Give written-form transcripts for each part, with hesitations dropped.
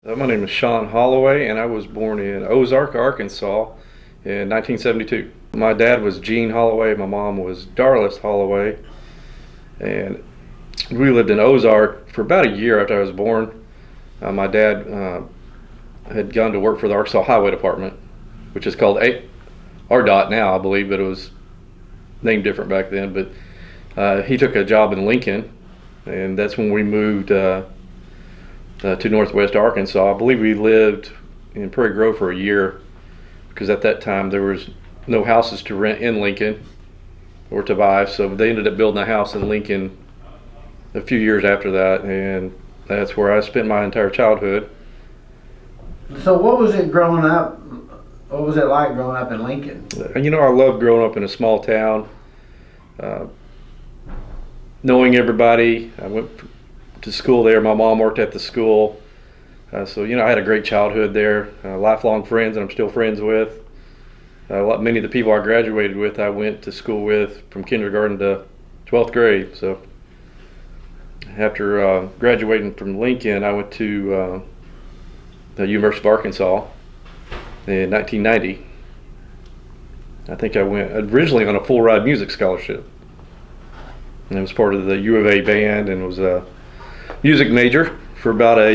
My name is Shawn Holloway, and I was born in Ozark, Arkansas in 1972. My dad was Gene Holloway, my mom was Darlis Holloway, and we lived in Ozark for about a year after I was born. My dad had gone to work for the Arkansas Highway Department, which is called RDOT now, I believe, but it was named different back then. But he took a job in Lincoln, and that's when we moved to northwest Arkansas. I believe we lived in Prairie Grove for a year because at that time there was no houses to rent in Lincoln or to buy, so they ended up building a house in Lincoln a few years after that, and that's where I spent my entire childhood. So what was it growing up? What was it like growing up in Lincoln? I loved growing up in a small town, knowing everybody. I went to school there. My mom worked at the school. So I had a great childhood there, lifelong friends that I'm still friends with. Many of the people I graduated with, I went to school with from kindergarten to 12th grade. So after graduating from Lincoln, I went to the University of Arkansas in 1990. I think I went originally on a full ride music scholarship. And I was part of the U of A band and was a music major for about a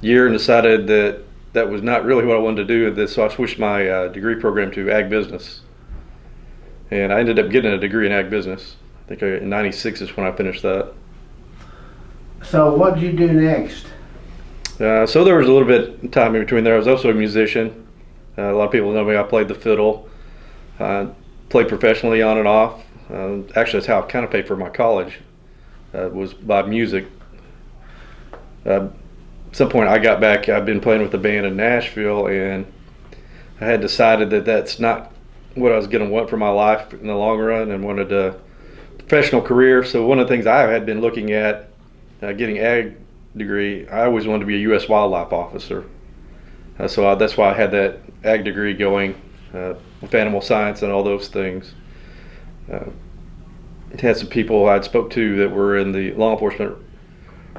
year, and decided that that was not really what I wanted to do. So I switched my degree program to ag business, and I ended up getting a degree in ag business. I think in '96 is when I finished that. So what did you do next? So there was a little bit of time in between there. I was also a musician. A lot of people know me. I played the fiddle, played professionally on and off. Actually, that's how I kind of paid for my college, was by music. At some point I got back, I've been playing with the band in Nashville, and I had decided that that's not what I was going to want for my life in the long run, and wanted a professional career. So one of the things I had been looking at, getting ag degree, I always wanted to be a U.S. wildlife officer. So that's why I had that ag degree going, with animal science and all those things. Had some people I'd spoke to that were in the law enforcement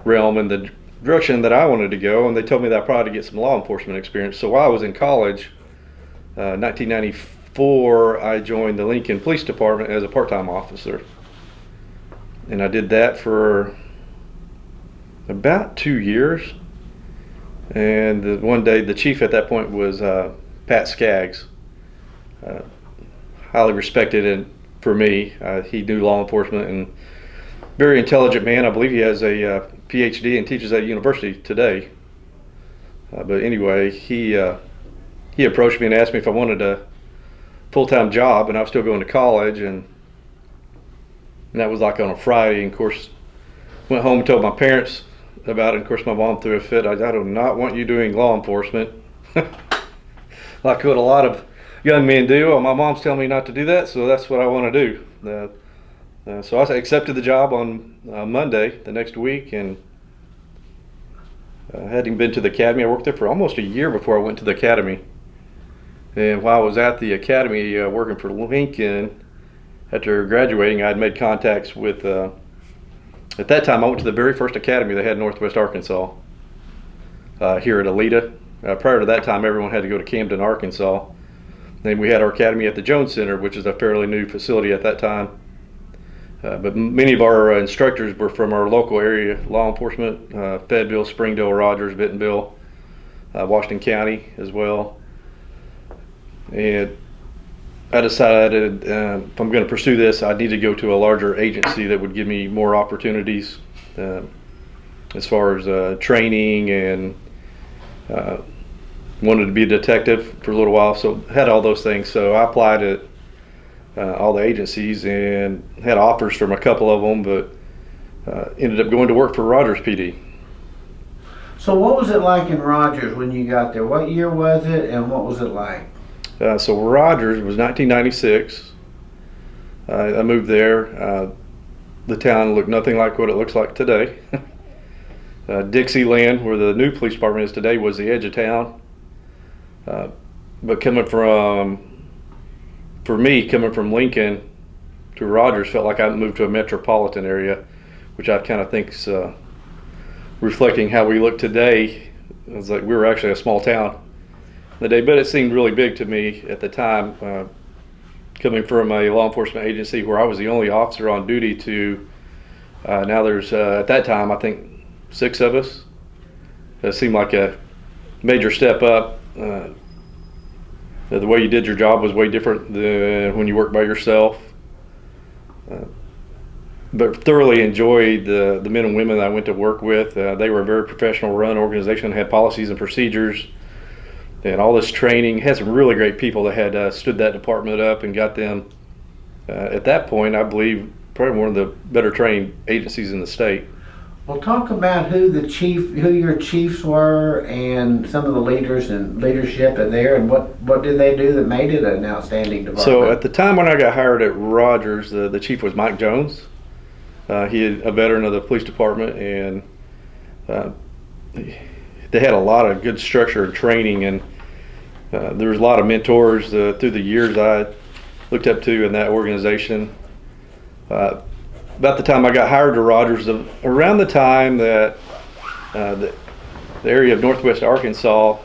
realm and the direction that I wanted to go, and they told me that I probably get some law enforcement experience. So while I was in college, 1994, I joined the Lincoln Police Department as a part-time officer, and I did that for about 2 years. And one day, the chief at that point was Pat Skaggs, highly respected and for me. He knew law enforcement, and very intelligent man. I believe he has a PhD and teaches at a university today. But anyway, he approached me and asked me if I wanted a full-time job, and I was still going to college, and that was like on a Friday. And of course, went home and told my parents about it. And of course, my mom threw a fit. I do not want you doing law enforcement, like what a lot of young men do. Well, my mom's telling me not to do that, so that's what I want to do. So I accepted the job on Monday the next week, and having been to the academy, I worked there for almost a year before I went to the academy. And while I was at the academy working for Lincoln, after graduating, I had made contacts with, at that time I went to the very first academy they had in northwest Arkansas, here at Alita. Prior to that time, everyone had to go to Camden, Arkansas. Then we had our academy at the Jones Center, which is a fairly new facility at that time. But many of our instructors were from our local area law enforcement, Fayetteville, Springdale, Rogers, Bentonville, Washington County as well. And I decided if I'm going to pursue this, I need to go to a larger agency that would give me more opportunities as far as training, and wanted to be a detective for a little while, so had all those things. So I applied at all the agencies and had offers from a couple of them, but ended up going to work for Rogers PD. So what was it like in Rogers when you got there? What year was it, and what was it like? So Rogers was 1996. I moved there. The town looked nothing like what it looks like today. Dixieland, where the new police department is today, was the edge of town. But for me, coming from Lincoln to Rogers, felt like I moved to a metropolitan area, which I kind of think's reflecting how we look today It was like we were actually a small town the day, but it seemed really big to me at the time, coming from a law enforcement agency where I was the only officer on duty to now there's at that time I think 6 of us. It seemed like a major step up. The way you did your job was way different than when you worked by yourself. But thoroughly enjoyed the men and women that I went to work with. They were a very professional run organization, had policies and procedures and all this training. Had some really great people that had stood that department up and got them, at that point, I believe, probably one of the better trained agencies in the state. Well, talk about who your chiefs were, and some of the leaders and leadership in there, and what did they do that made it an outstanding department? So at the time when I got hired at Rogers, the chief was Mike Jones. He is a veteran of the police department, and they had a lot of good structure and training, and there was a lot of mentors through the years I looked up to in that organization. About the time I got hired to Rogers, around the time that the area of northwest Arkansas,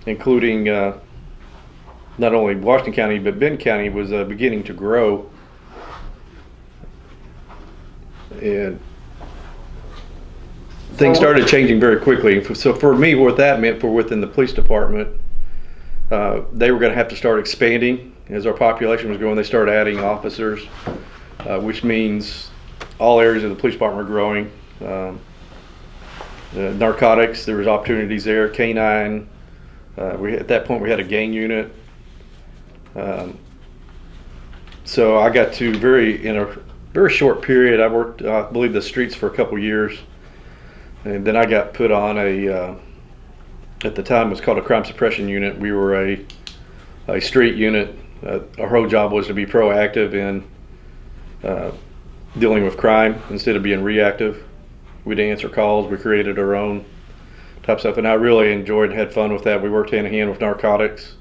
including not only Washington County but Benton County, was beginning to grow, and things started changing very quickly. So for me, what that meant for within the police department, they were going to have to start expanding as our population was growing. They started adding officers, which means all areas of the police department were growing. Narcotics, there was opportunities there. Canine, at that point we had a gang unit. So I got to in a very short period, I worked, I believe, the streets for a couple years, and then I got put on at the time it was called a crime suppression unit. We were a street unit. Our whole job was to be proactive in dealing with crime instead of being reactive. We'd answer calls. We created our own type stuff, and I really enjoyed and had fun with that. We worked hand in hand with narcotics.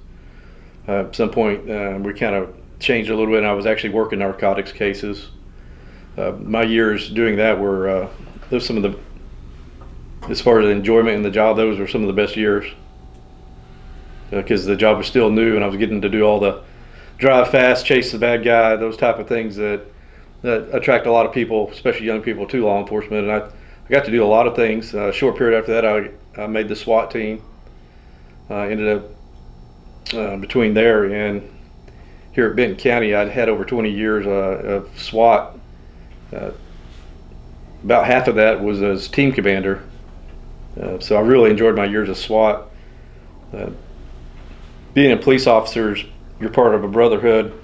At some point, we kind of changed a little bit, and I was actually working narcotics cases. My years doing that were those some of the, as far as enjoyment in the job, those were some of the best years, because the job was still new, and I was getting to do all the drive fast, chase the bad guy, those type of things that attract a lot of people, especially young people, to law enforcement. And I got to do a lot of things. A short period after that, I made the SWAT team. Ended up between there and here at Benton County, I'd had over 20 years of SWAT. About half of that was as team commander. So I really enjoyed my years of SWAT. Being a police officer, you're part of a brotherhood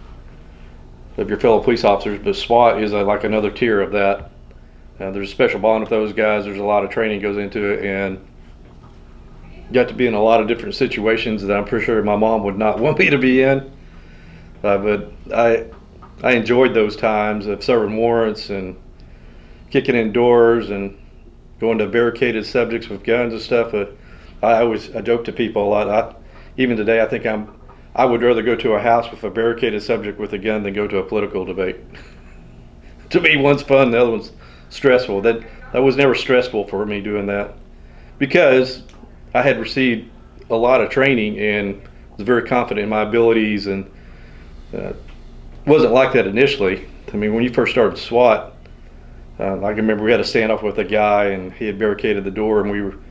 of your fellow police officers, but SWAT is like another tier of that. There's a special bond with those guys. There's a lot of training goes into it, and got to be in a lot of different situations that I'm pretty sure my mom would not want me to be in. But I enjoyed those times of serving warrants and kicking in doors and going to barricaded subjects with guns and stuff. I joke to people a lot. Even today, I think I would rather go to a house with a barricaded subject with a gun than go to a political debate. To me, one's fun, the other one's stressful. That was never stressful for me doing that, because I had received a lot of training and was very confident in my abilities, and wasn't like that initially. I mean, when you first started SWAT, I can remember we had a standoff with a guy, and he had barricaded the door, and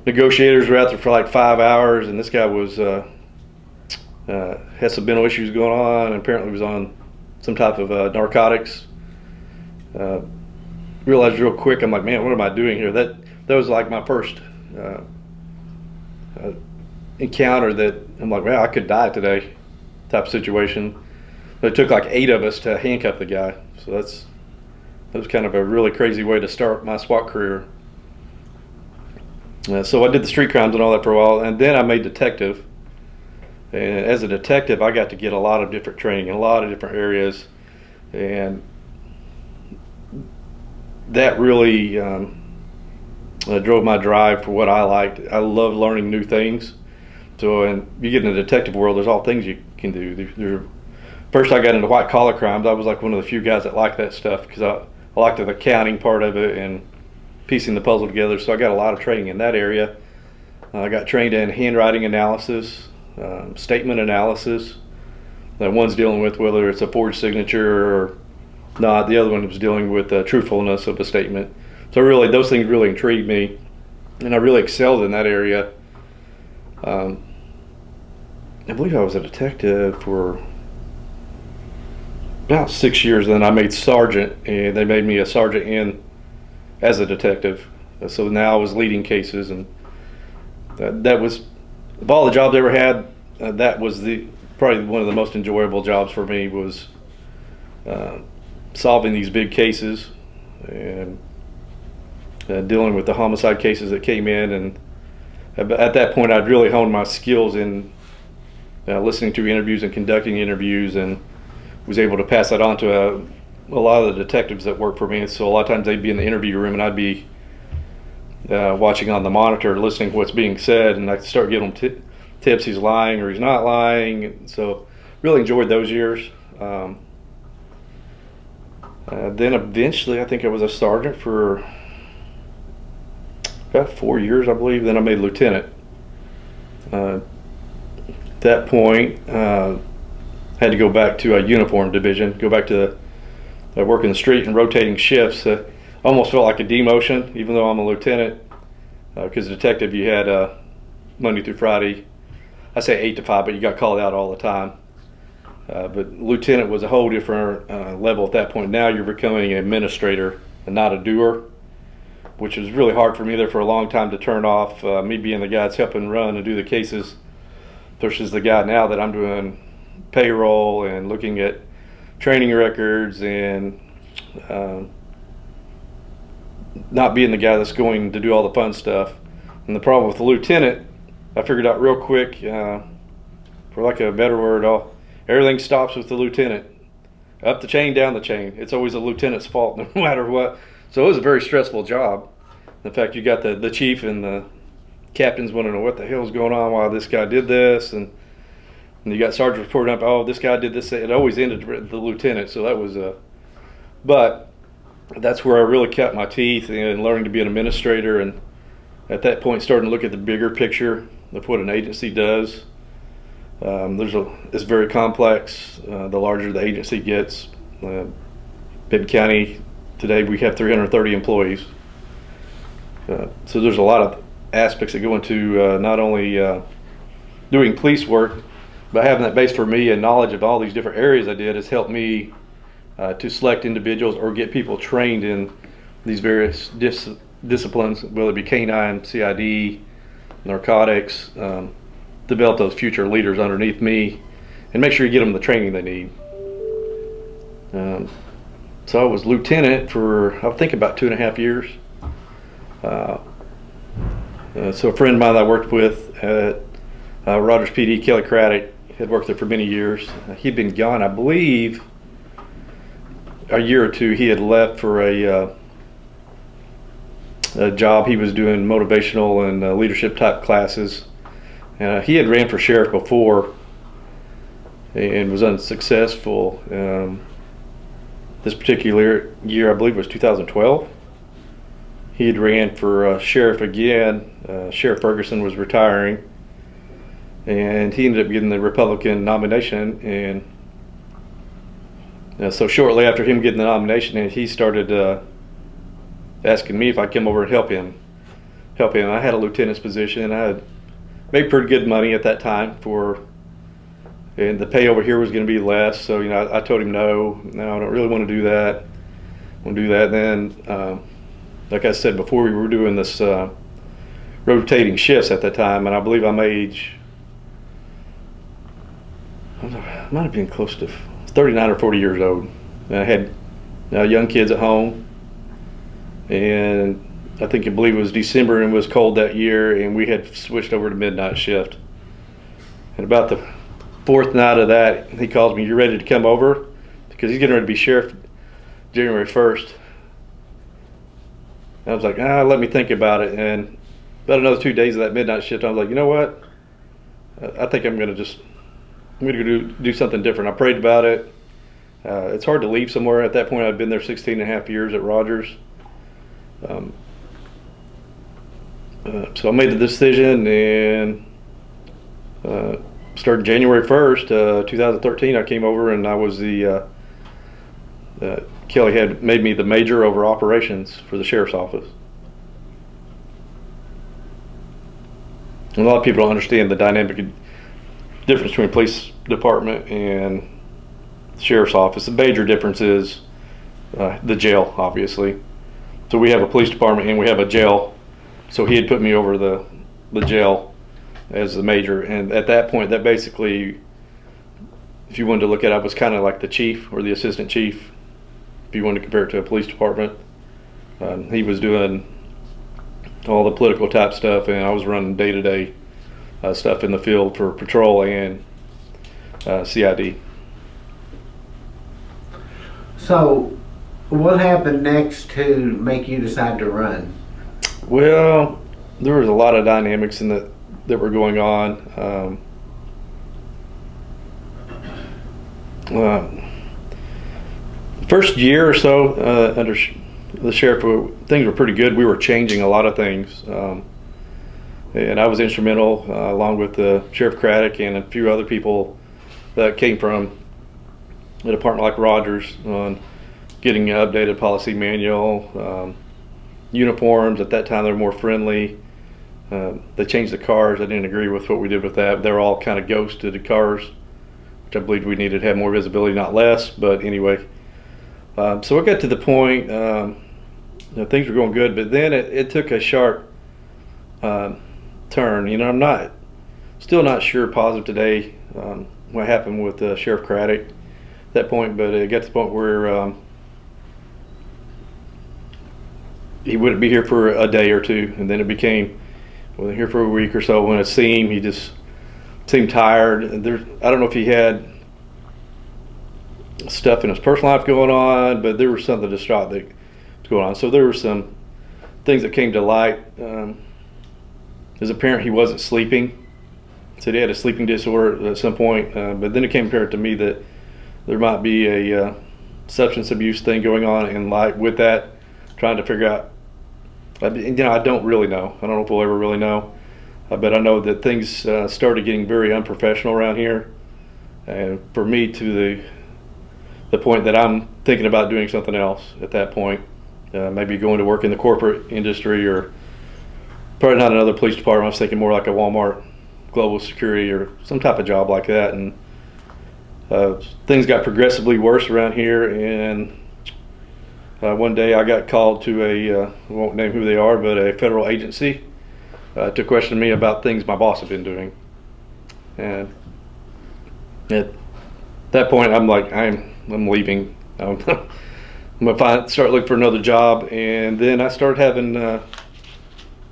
negotiators were out there for like 5 hours, and this guy was had some mental issues going on, and apparently was on some type of narcotics. Realized real quick, I'm like, man, what am I doing here? That was like my first encounter that I'm like, well, I could die today type of situation. But it took like 8 of us to handcuff the guy. So that was kind of a really crazy way to start my SWAT career. So I did the street crimes and all that for a while, and then I made detective. And as a detective, I got to get a lot of different training in a lot of different areas, and that really drove my drive for what I liked. I love learning new things. So, and you get in the detective world, there's all things you can do. First, I got into white collar crimes. I was like one of the few guys that liked that stuff, because I liked the accounting part of it, and piecing the puzzle together. So I got a lot of training in that area. I got trained in handwriting analysis, statement analysis. That one's dealing with whether it's a forged signature or not. The other one was dealing with the truthfulness of a statement. So really, those things really intrigued me, and I really excelled in that area. I believe I was a detective for about 6 years. Then I made sergeant, and they made me a sergeant in as a detective. So now I was leading cases, and that was, of all the jobs I ever had, that was probably one of the most enjoyable jobs for me, was solving these big cases and dealing with the homicide cases that came in. And at that point, I'd really honed my skills in listening to interviews and conducting interviews, and was able to pass that on to a lot of the detectives that work for me. So a lot of times they'd be in the interview room, and I'd be watching on the monitor, listening to what's being said, and I'd start giving them tips, he's lying or he's not lying. And so really enjoyed those years. Then eventually, I think I was a sergeant for about 4 years, I believe. Then I made lieutenant. At that point, had to go back to a uniform division, go back to working the street and rotating shifts. Almost felt like a demotion, even though I'm a lieutenant, because detective, you had Monday through Friday. I say 8 to 5, but you got called out all the time. But lieutenant was a whole different level at that point. Now you're becoming an administrator and not a doer, which was really hard for me there for a long time to turn off. Me being the guy that's helping run and do the cases versus the guy now that I'm doing payroll and looking at training records, and not being the guy that's going to do all the fun stuff. And the problem with the lieutenant, I figured out real quick, for lack of a better word, everything stops with the lieutenant. Up the chain, down the chain. It's always the lieutenant's fault no matter what. So it was a very stressful job. In fact, you got the chief and the captains want to know what the hell's going on, why this guy did this, and you got sergeants reporting up, oh, this guy did this. It always ended with the lieutenant. So that was but that's where I really kept my teeth in learning to be an administrator, and at that point starting to look at the bigger picture of what an agency does. It's very complex. The larger the agency gets. Benton County today, we have 330 employees. So there's a lot of aspects that go into not only doing police work, but having that base for me and knowledge of all these different areas I did has helped me to select individuals or get people trained in these various disciplines, whether it be canine, CID, narcotics, develop those future leaders underneath me, and make sure you get them the training they need. So I was lieutenant for, I think, about 2.5 years. So a friend of mine that I worked with at Rogers PD, Kelly Craddock, had worked there for many years. He'd been gone, I believe, a year or two. He had left for a job. He was doing motivational and leadership type classes. He had ran for sheriff before and was unsuccessful. This particular year, I believe it was 2012, he had ran for sheriff again. Sheriff Ferguson was retiring, and he ended up getting the Republican nomination. And so shortly after him getting the nomination, he started asking me if I'd come over and help him. I had a lieutenant's position. I had made pretty good money at that time and the pay over here was going to be less. So I told him no, I don't really want to do that. I want to do that. Then, like I said before, we were doing this rotating shifts at that time, and I believe I'm age, I might have been close to 39 or 40 years old. And I had young kids at home, and I believe it was December and it was cold that year, and we had switched over to midnight shift. And about the 4th night of that, he calls me, "You ready to come over?" Because he's getting ready to be sheriff January 1st. And I was like, let me think about it. And about another 2 days of that midnight shift, I was like, you know what? I think I'm going to do something different. I prayed about it. It's hard to leave somewhere. At that point, I'd been there 16 and a half years at Rogers. So I made the decision, and starting January 1st, 2013, I came over and I was Kelly had made me the major over operations for the sheriff's office. And a lot of people don't understand the dynamic difference between police department and the sheriff's office. The major difference is the jail, obviously. So we have a police department and we have a jail. So he had put me over the jail as the major, and at that point, that basically, if you wanted to look at it, I was kind of like the chief or the assistant chief. If you wanted to compare it to a police department, he was doing all the political type stuff, and I was running day-to-day stuff in the field for patrol and CID. So, what happened next to make you decide to run? Well, there was a lot of dynamics in that were going on. First year or so under the sheriff, things were pretty good. We were changing a lot of things, and I was instrumental, along with Sheriff Craddock and a few other people that came from a department like Rogers, on getting an updated policy manual, uniforms. At that time, they were more friendly. They changed the cars. I didn't agree with what we did with that. They were all kind of ghosted cars, which I believed we needed to have more visibility, not less. But anyway, so it got to the point, things were going good, but then it took a sharp turn. I'm still not sure positive today what happened with Sheriff Craddock at that point, but it got to the point where he wouldn't be here for a day or two, and then it became, well, here for a week or so. When I see him, he just seemed tired. And I don't know if he had stuff in his personal life going on, but there was something distraught that was going on. So there were some things that came to light. As a parent, he wasn't sleeping. So he had a sleeping disorder at some point, but then it came apparent to me that there might be a substance abuse thing going on in light with that, trying to figure out. I don't really know. I don't know if we'll ever really know. But I know that things started getting very unprofessional around here. And for me, to the point that I'm thinking about doing something else at that point, maybe going to work in the corporate industry, or probably not another police department. I was thinking more like a Walmart global security or some type of job like that. And things got progressively worse around here, and one day I got called to I won't name who they are, but a federal agency to question me about things my boss had been doing. And at that point, I'm like, I'm leaving. I'm gonna start looking for another job. And then I started having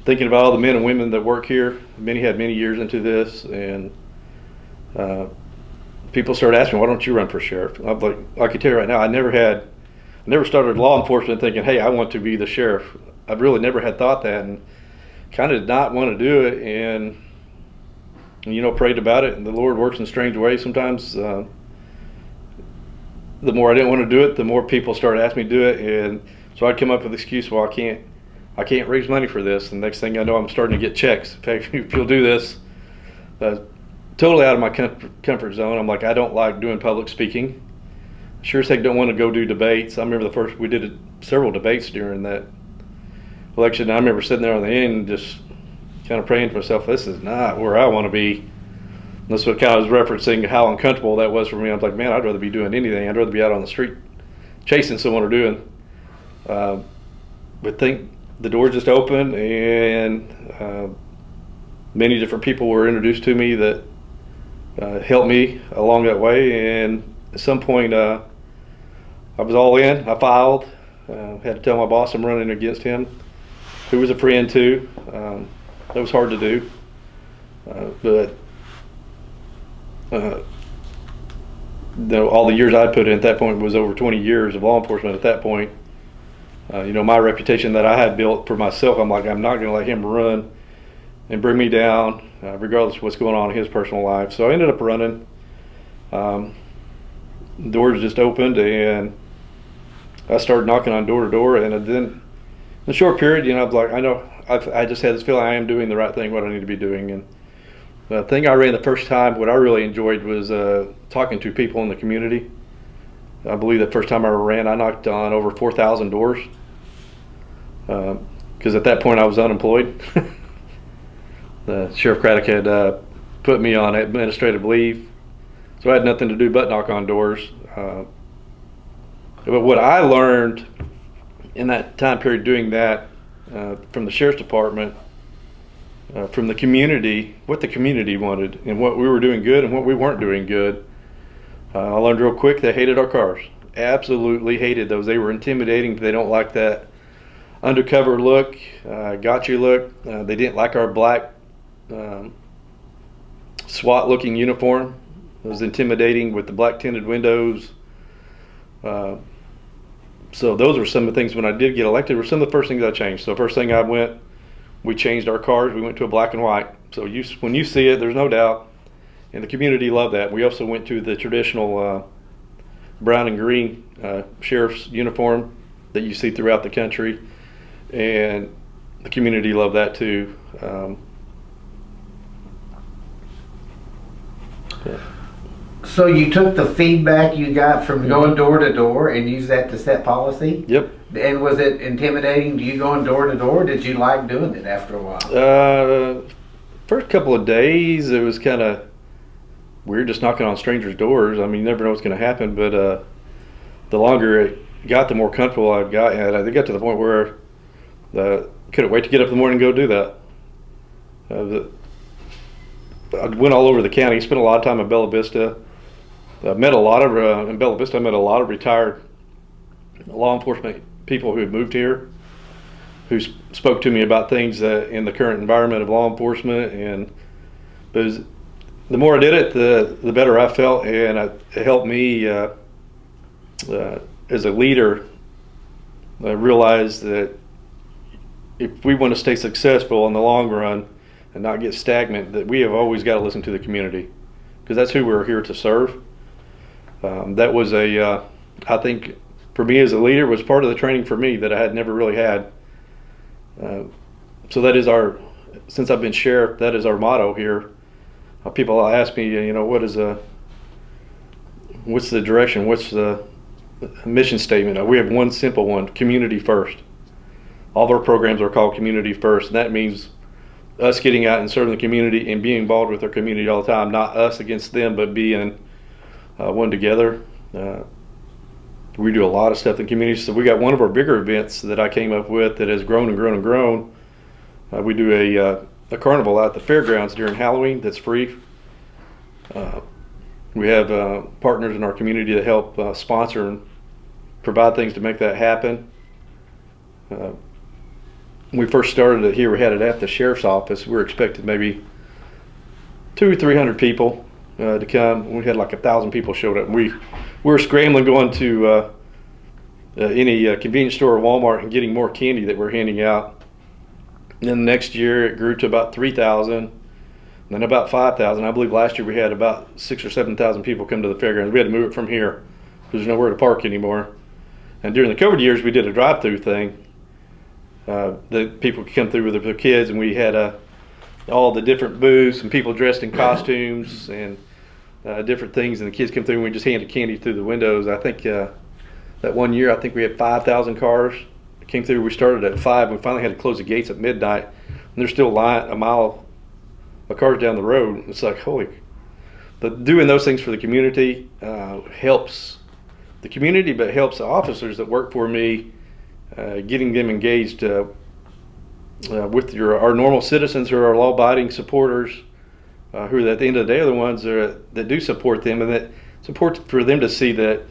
thinking about all the men and women that work here. Many had many years into this, and people started asking, why don't you run for sheriff? I'm like, I can tell you right now, I never started law enforcement thinking, hey, I want to be the sheriff. I've really never had thought that, and kind of did not want to do it, and prayed about it. And the Lord works in strange ways sometimes. The more I didn't want to do it, the more people started asking me to do it, and so I'd come up with the excuse, well, I can't raise money for this. And next thing I know, I'm starting to get checks. In fact, if you'll do this, totally out of my comfort zone. I'm like, I don't like doing public speaking. Sure as heck don't want to go do debates. I remember we did several debates during that election. I remember sitting there on the end just kind of praying to myself, this is not where I want to be. And that's what kind of was referencing how uncomfortable that was for me. I was like, man, I'd rather be doing anything. I'd rather be out on the street chasing someone or doing. But think the door just opened, and many different people were introduced to me that helped me along that way. And at some point, I was all in. I filed. Had to tell my boss I'm running against him, who was a friend too. That was hard to do, but all the years I put in at that point was over 20 years of law enforcement. At that point, my reputation that I had built for myself, I'm like, I'm not going to let him run and bring me down, regardless of what's going on in his personal life. So I ended up running. Doors just opened, and I started knocking on door to door. And then in a short period, I was like, I I just had this feeling I am doing the right thing, what I need to be doing. And the thing I ran the first time, what I really enjoyed was talking to people in the community. I believe the first time I ran, I knocked on over 4,000 doors because at that point I was unemployed. Sheriff Craddock had put me on administrative leave, so I had nothing to do but knock on doors. But what I learned in that time period doing that from the Sheriff's Department, from the community, what the community wanted and what we were doing good and what we weren't doing good, I learned real quick they hated our cars. Absolutely hated those. They were intimidating. They don't like that undercover look, gotcha look. They didn't like our black SWAT looking uniform. It was intimidating with the black tinted windows. So those were some of the things when I did get elected were some of the first things I changed. So first thing we changed our cars. We went to a black and white. So when you see it, there's no doubt. And the community loved that. We also went to the traditional brown and green sheriff's uniform that you see throughout the country. And the community loved that too. Yeah. So you took the feedback you got from going door to door and used that to set policy? Yep. And was it intimidating? Do you going door to door? Did you like doing it after a while? First couple of days, it was kind of weird just knocking on strangers' doors. I mean, you never know what's going to happen, but the longer it got, the more comfortable I got. And I got to the point where I couldn't wait to get up in the morning and go do that. I went all over the county, spent a lot of time in Bella Vista. I met a lot of in Bella Vista. I met a lot of retired law enforcement people who had moved here, who spoke to me about things in the current environment of law enforcement. And the more I did it, the better I felt, and it helped me as a leader realize that if we want to stay successful in the long run and not get stagnant, that we have always got to listen to the community, because that's who we're here to serve. That was I think for me as a leader, was part of the training for me that I had never really had. So that is since I've been sheriff, that is our motto here. People ask me, what's the direction? What's the mission statement? We have one simple one: community first. All of our programs are called community first, and that means us getting out and serving the community and being involved with our community all the time, not us against them, but being one together. We do a lot of stuff in the community. So we got one of our bigger events that I came up with that has grown and grown and grown. We do a carnival at the fairgrounds during Halloween that's free. We have partners in our community that help sponsor and provide things to make that happen. When we first started it here, we had it at the sheriff's office. We were expecting maybe 200 or 300 people to come. We had like 1,000 people showed up. We were scrambling going to any convenience store or Walmart and getting more candy that we're handing out. And then the next year it grew to about 3,000, then about 5,000. I believe last year we had about 6,000 or 7,000 people come to the fairgrounds. We had to move it from here because there's nowhere to park anymore. And during the COVID years, we did a drive-through thing. The people could come through with their kids, and we had all the different booths and people dressed in costumes and different things, and the kids come through and we just handed candy through the windows. I think that one year, I think we had 5,000 cars that came through. We started at 5. We finally had to close the gates at midnight, and there's still a mile of cars down the road. It's like, holy. But doing those things for the community helps the community, but helps the officers that work for me, getting them engaged with our normal citizens who are our law-abiding supporters, who at the end of the day are the ones that do support them, and that support for them to see that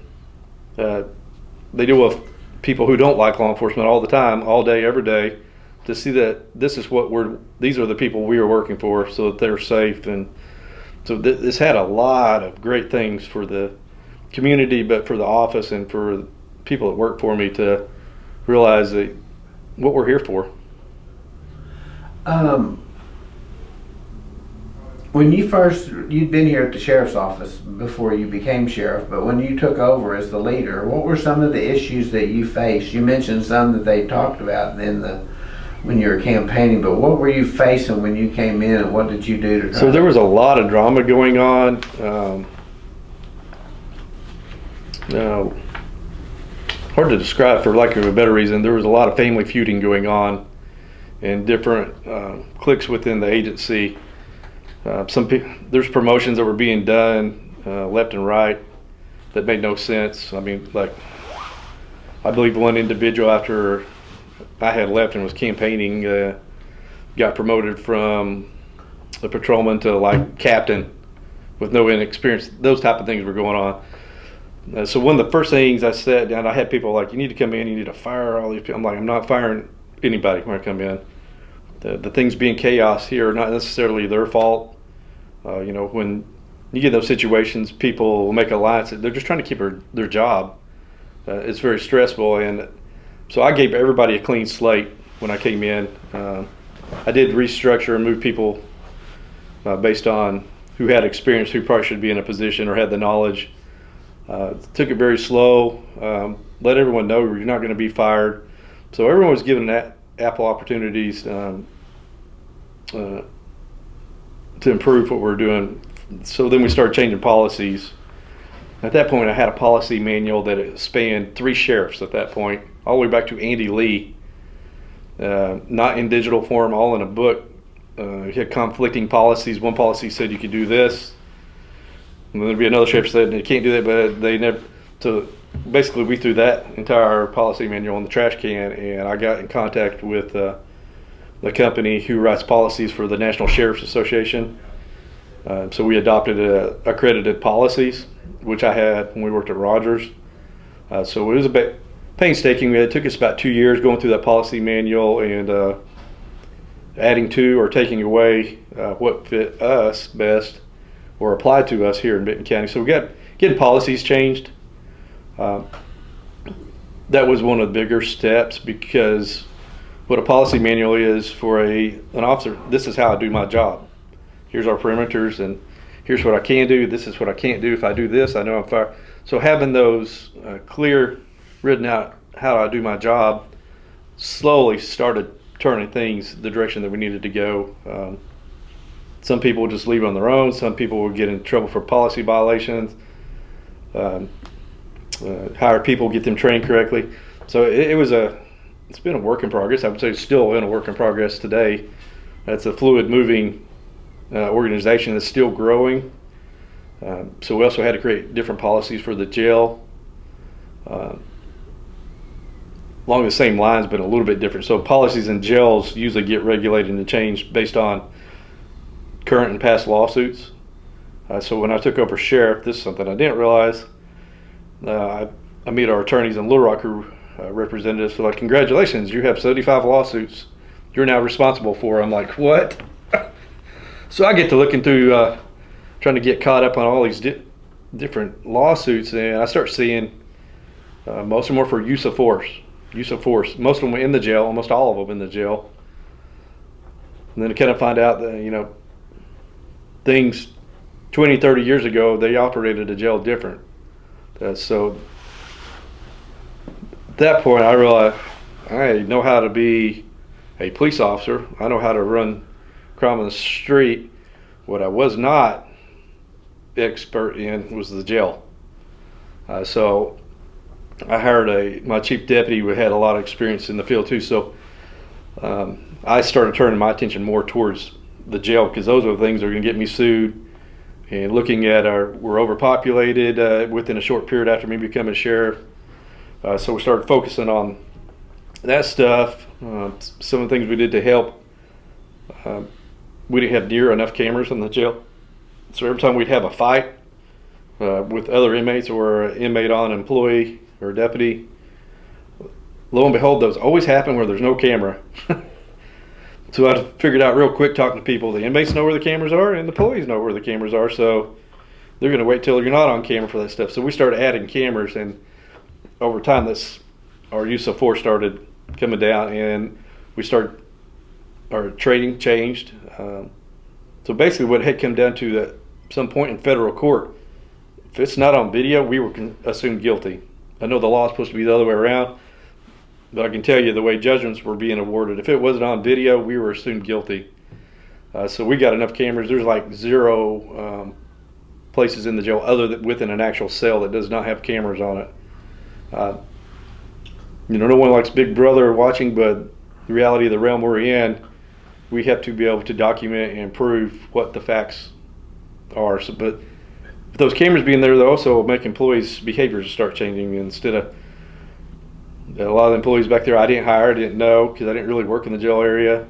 they deal with people who don't like law enforcement all the time, all day, every day, to see that these are the people we are working for, so that they're safe. And so this had a lot of great things for the community, but for the office and for people that work for me to realize that what we're here for. When you'd been here at the sheriff's office before you became sheriff, but when you took over as the leader, what were some of the issues that you faced? You mentioned some that they talked about in the when you were campaigning, but what were you facing when you came in, and what did you do to try So there was a lot of drama going on. Hard to describe for lack of a better reason. There was a lot of family feuding going on and different cliques within the agency. There's promotions that were being done left and right that made no sense. I mean, like, I believe one individual after I had left and was campaigning got promoted from a patrolman to like captain with no inexperience. Those type of things were going on. So one of the first things I said, and I had people like, you need to come in, you need to fire all these people. I'm like, I'm not firing anybody when I come in. The things being chaos here are not necessarily their fault. You know, when you get in those situations, people will make alliances. They're just trying to keep their job. It's very stressful, and so I gave everybody a clean slate when I came in. I did restructure and move people based on who had experience, who probably should be in a position or had the knowledge. Took it very slow. Let everyone know you're not going to be fired. So everyone was given ample opportunities to improve what we're doing. So then we started changing policies. At that point, I had a policy manual that spanned 3 sheriffs at that point, all the way back to Andy Lee. Not in digital form, all in a book. We had conflicting policies. One policy said you could do this. And then there'd be another sheriff said you can't do that, but they never. So basically, we threw that entire policy manual in the trash can, and I got in contact with the company who writes policies for the National Sheriff's Association. So we adopted accredited policies, which I had when we worked at Rogers. So it was a bit painstaking. It took us about 2 years going through that policy manual and adding to or taking away what fit us best or applied to us here in Benton County. So we got getting policies changed. That was one of the bigger steps, because what a policy manual is for an officer, this is how I do my job. Here's our perimeters, and here's what I can do. This is what I can't do. If I do this, I know I'm fired. So having those clear, written out how I do my job, slowly started turning things the direction that we needed to go. Some people would just leave on their own. Some people would get in trouble for policy violations. Hire people, get them trained correctly. So it's been a work in progress. I would say it's still in a work in progress today. That's a fluid moving organization that's still growing. So we also had to create different policies for the jail. Along the same lines, but a little bit different. So policies in jails usually get regulated and changed based on current and past lawsuits. So when I took over sheriff, this is something I didn't realize. I meet our attorneys in Little Rock who represented us. So like, congratulations, you have 75 lawsuits you're now responsible for. I'm like, what? So I get to looking through, trying to get caught up on all these different lawsuits, and I start seeing most of them were for use of force. Most of them were in the jail, almost all of them in the jail. And then I kind of find out that, things 20, 30 years ago, they operated a jail different. So at that point, I realized I know how to be a police officer. I know how to run crime on the street. What I was not expert in was the jail. So I hired my chief deputy who had a lot of experience in the field too. So I started turning my attention more towards the jail, because those are the things that are going to get me sued. And looking at we're overpopulated within a short period after me becoming sheriff. So we started focusing on that stuff. Some of the things we did to help. We didn't have near enough cameras in the jail. So every time we'd have a fight with other inmates or an inmate on employee or deputy, lo and behold, those always happen where there's no camera. So I figured out real quick, talking to people, the inmates know where the cameras are and the employees know where the cameras are, so they're going to wait till you're not on camera for that stuff. So we started adding cameras, and over time our use of force started coming down, and our training changed. So basically what had come down to at some point in federal court, if it's not on video, we were assumed guilty. I know the law is supposed to be the other way around. But I can tell you the way judgments were being awarded, if it wasn't on video, we were assumed guilty. So we got enough cameras. There's like zero places in the jail other than within an actual cell that does not have cameras on it. No one likes Big Brother watching, but the reality of the realm we're in, we have to be able to document and prove what the facts are. So, but those cameras being there, they also make employees' behaviors start changing. Instead of a lot of the employees back there, I didn't hire, I didn't know because I didn't really work in the jail area.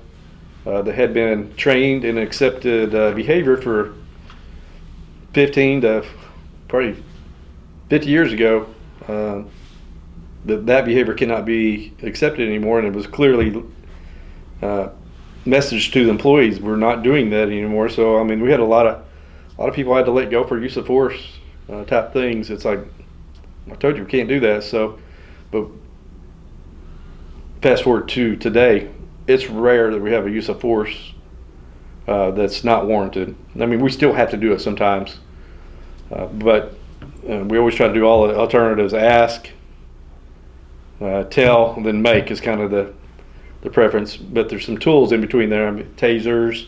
That had been trained and accepted behavior for 15 to probably 50 years ago. That behavior cannot be accepted anymore, and it was clearly message to the employees, we're not doing that anymore. So I mean, we had a lot of people had to let go for use of force type things. It's like, I told you we can't do that. So, but fast forward to today, it's rare that we have a use of force that's not warranted. I mean, we still have to do it sometimes, but we always try to do all the alternatives: ask, tell, and then make is kind of the preference. But there's some tools in between there. I mean, tasers,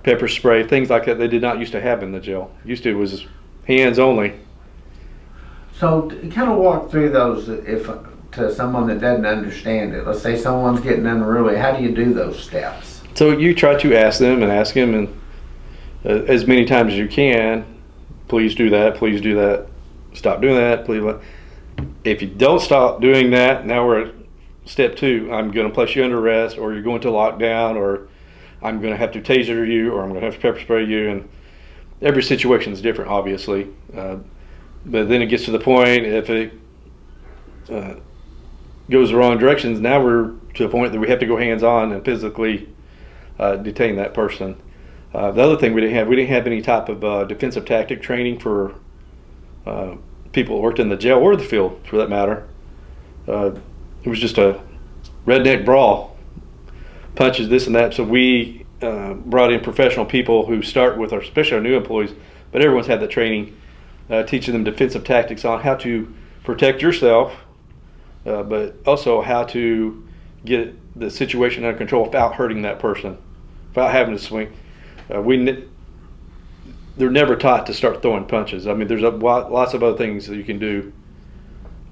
pepper spray, things like that. They did not used to have in the jail. Used to it was hands only. So kind of walk through those if to someone that doesn't understand it. Let's say someone's getting unruly. How do you do those steps? So you try to ask them and as many times as you can. Please do that. Please do that. Stop doing that. Please. If you don't stop doing that, now we're at step 2. I'm going to place you under arrest, or you're going to lockdown, or I'm going to have to taser you, or I'm going to have to pepper spray you. And every situation is different, obviously. But then it gets to the point, if it goes the wrong directions, now we're to a point that we have to go hands-on and physically detain that person. The other thing we didn't have any type of defensive tactic training for people that worked in the jail or the field, for that matter. It was just a redneck brawl, punches, this and that. So we brought in professional people who start with especially our new employees, but everyone's had that training, teaching them defensive tactics on how to protect yourself, but also how to get the situation under control without hurting that person, without having to swing. They're never taught to start throwing punches. I mean, there's lots of other things that you can do.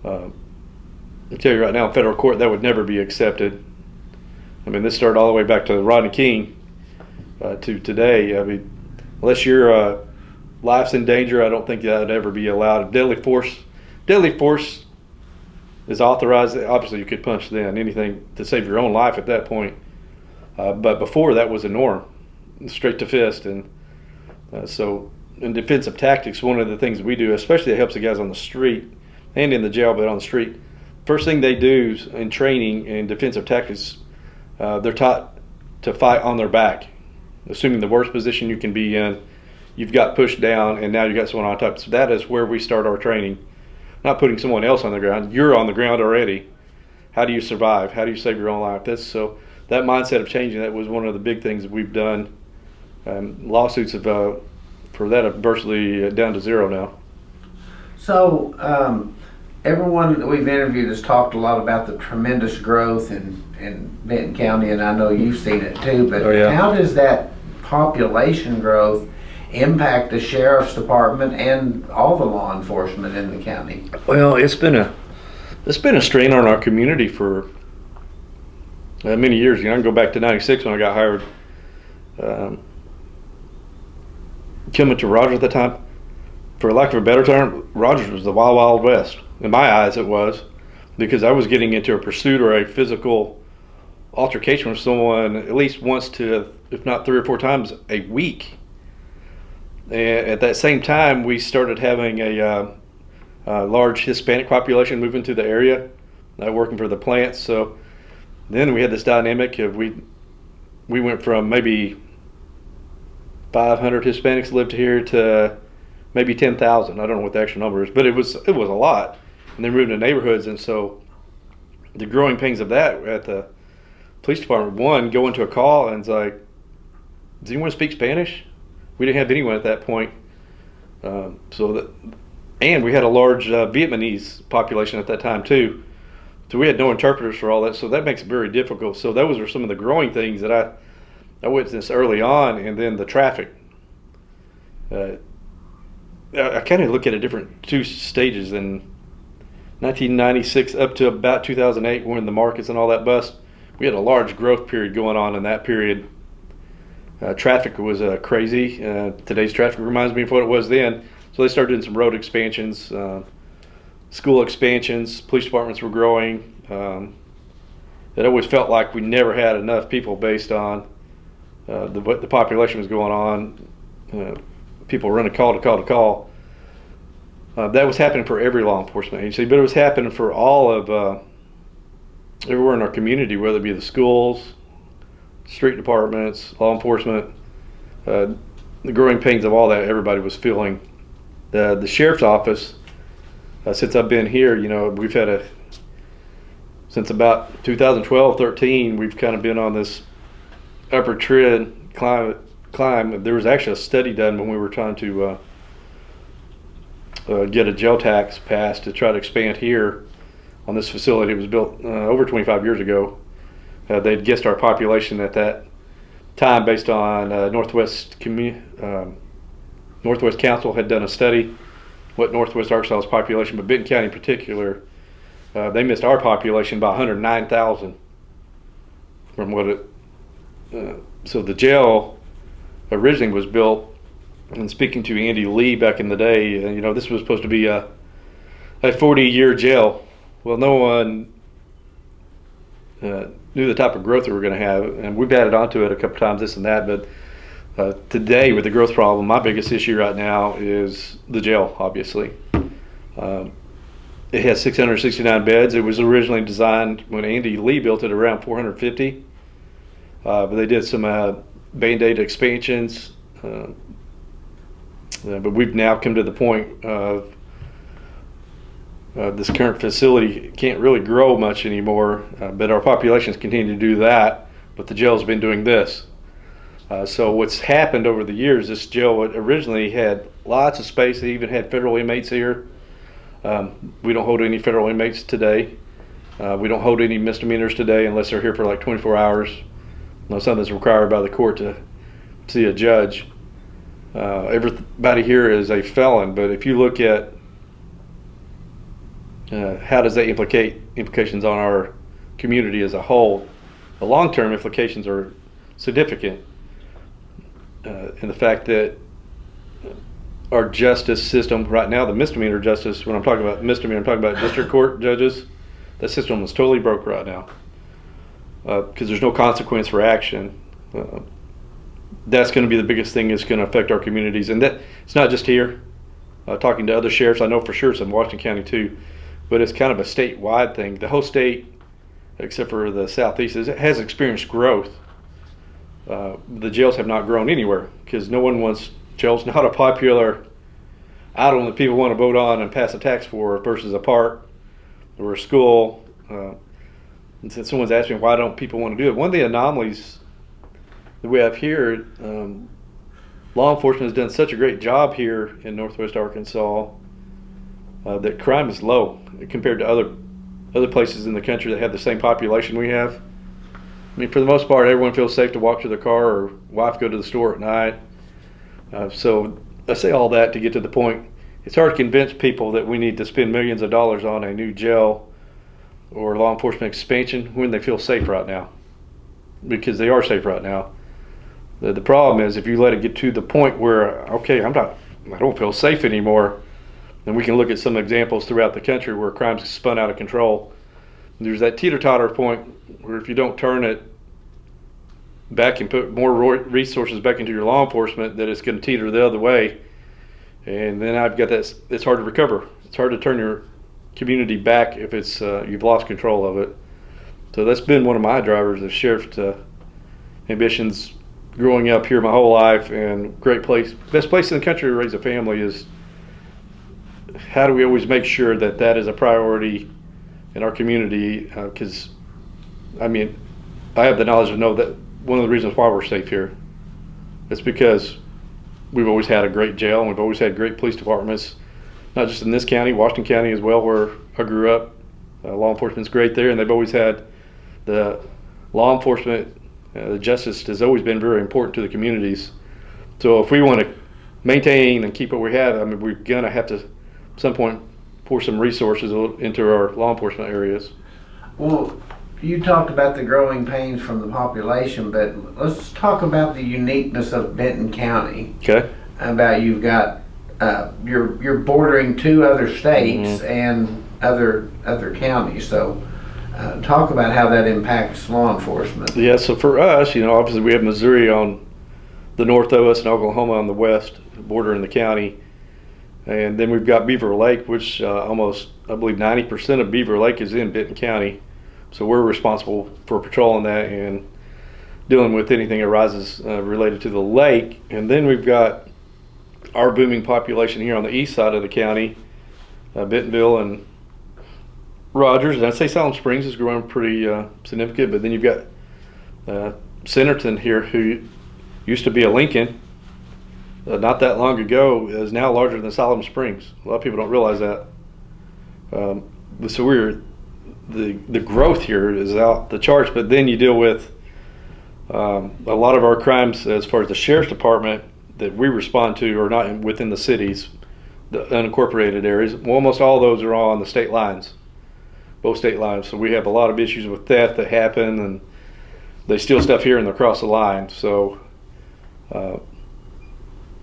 I tell you right now, in federal court, that would never be accepted. I mean, this started all the way back to Rodney King to today. I mean, unless your life's in danger, I don't think that would ever be allowed. Deadly force is authorized. Obviously, you could punch then, anything to save your own life at that point. But before, that was a norm, straight to fist. And so in defensive tactics, one of the things we do, especially that helps the guys on the street and in the jail, but on the street, first thing they do in training in defensive tactics, they're taught to fight on their back, assuming the worst position you can be in, you've got pushed down, and now you've got someone on top. So that is where we start our training, not putting someone else on the ground. You're on the ground already. How do you survive? How do you save your own life? So that mindset of changing, that was one of the big things that we've done. Lawsuits for that are virtually down to 0 now. So everyone that we've interviewed has talked a lot about the tremendous growth in Benton County, and I know you've seen it too, but how does that population growth impact the sheriff's department and all the law enforcement in the county? Well, it's been a strain on our community for many years. I can go back to '96 when I got hired. Coming to Rogers at the time, for lack of a better term, Rogers was the wild, wild west. In my eyes, it was, because I was getting into a pursuit or a physical altercation with someone at least once to, if not 3 or 4 times a week. And at that same time, we started having a large Hispanic population moving to the area, working for the plants. So then we had this dynamic of we went from maybe 500 Hispanics lived here to maybe 10,000. I don't know what the actual number is, but it was a lot. And they moved into neighborhoods, and so the growing pains of that at the police department. One, go into a call and it's like, does anyone speak Spanish? We didn't have anyone at that point. And we had a large Vietnamese population at that time too. So we had no interpreters for all that, so that makes it very difficult. So those are some of the growing things that I witnessed early on, and then the traffic. I kind of look at a different two stages. In 1996 up to about 2008, when the markets and all that bust, we had a large growth period going on in that period. Traffic was crazy. Today's traffic reminds me of what it was then. So they started doing some road expansions, school expansions, police departments were growing. It always felt like we never had enough people based on the population was going on. People were running call to call to call. That was happening for every law enforcement agency, but it was happening for all of everywhere in our community, whether it be the schools, street departments, law enforcement. The growing pains of all that everybody was feeling. The sheriff's office, since I've been here, we've had since about 2012, 13, we've kind of been on this upper trend climb. There was actually a study done when we were trying to get a jail tax passed to try to expand here on this facility. It was built over 25 years ago. They'd guessed our population at that time based on Northwest Council had done a study what Northwest Arkansas's population, but Benton County in particular, they missed our population by 109,000 from what it. So the jail originally was built. And speaking to Andy Lee back in the day, this was supposed to be a 40-year jail. Well, no one knew the type of growth that we're going to have, and we've added onto it a couple times, this and that. But today, with the growth problem, my biggest issue right now is the jail. Obviously, it has 669 beds. It was originally designed when Andy Lee built it around 450, but they did some Band-Aid expansions. But we've now come to the point of this current facility can't really grow much anymore, but our populations continue to do that, but the jail's been doing this. So what's happened over the years, this jail originally had lots of space. They even had federal inmates here. We don't hold any federal inmates today. We don't hold any misdemeanors today unless they're here for like 24 hours. Something's required by the court to see a judge. Everybody here is a felon, but if you look at how does that implications on our community as a whole, the long-term implications are significant. In the fact that our justice system right now, the misdemeanor justice, when I'm talking about misdemeanor, I'm talking about district court judges, that system is totally broke right now because there's no consequence for action. That's going to be the biggest thing that's going to affect our communities, and that it's not just here. Talking to other sheriffs, I know for sure it's in Washington County too, but it's kind of a statewide thing. The whole state, except for the southeast, has experienced growth. The jails have not grown anywhere because no one wants jails. Not a popular item that people want to vote on and pass a tax for versus a park or a school. And since someone's asking why don't people want to do it, one of the anomalies that we have here, law enforcement has done such a great job here in Northwest Arkansas that crime is low compared to other places in the country that have the same population we have. I mean, for the most part, everyone feels safe to walk to their car or wife go to the store at night. So I say all that to get to the point. It's hard to convince people that we need to spend millions of dollars on a new jail or law enforcement expansion when they feel safe right now, because they are safe right now. The problem is if you let it get to the point where, okay, I don't feel safe anymore, then we can look at some examples throughout the country where crime's spun out of control. There's that teeter-totter point where if you don't turn it back and put more resources back into your law enforcement, that it's going to teeter the other way. And then I've got that, it's hard to recover. It's hard to turn your community back if it's you've lost control of it. So that's been one of my drivers of sheriff ambitions growing up here my whole life, and great place, best place in the country to raise a family is how do we always make sure that that is a priority in our community, because I mean, I have the knowledge to know that one of the reasons why we're safe here is because we've always had a great jail and we've always had great police departments, not just in this county, Washington County as well, where I grew up. Law enforcement's great there, and they've always had the law enforcement, the justice has always been very important to the communities. So if we want to maintain and keep what we have, I mean, we're going to have to, at some point, pour some resources into our law enforcement areas. Well, you talked about the growing pains from the population, but let's talk about the uniqueness of Benton County. Okay. About you've got you're bordering 2 other states and other counties. So talk about how that impacts law enforcement. Yeah. So for us, obviously we have Missouri on the north of us and Oklahoma on the west, bordering the county, and then we've got Beaver Lake, which almost, I believe, 90% of Beaver Lake is in Benton County. So we're responsible for patrolling that and dealing with anything that arises related to the lake. And then we've got our booming population here on the east side of the county, Bentonville and Rogers. And I'd say Salem Springs is growing pretty significant. But then you've got Centerton here, who used to be a Lincoln not that long ago, is now larger than Salem Springs. A lot of people don't realize that. So the growth here is out the charts, but then you deal with a lot of our crimes as far as the sheriff's department that we respond to are not within the cities, the unincorporated areas. Well, almost all of those are all on the state lines, both state lines. So we have a lot of issues with theft that happen, and they steal stuff here and they cross the line. So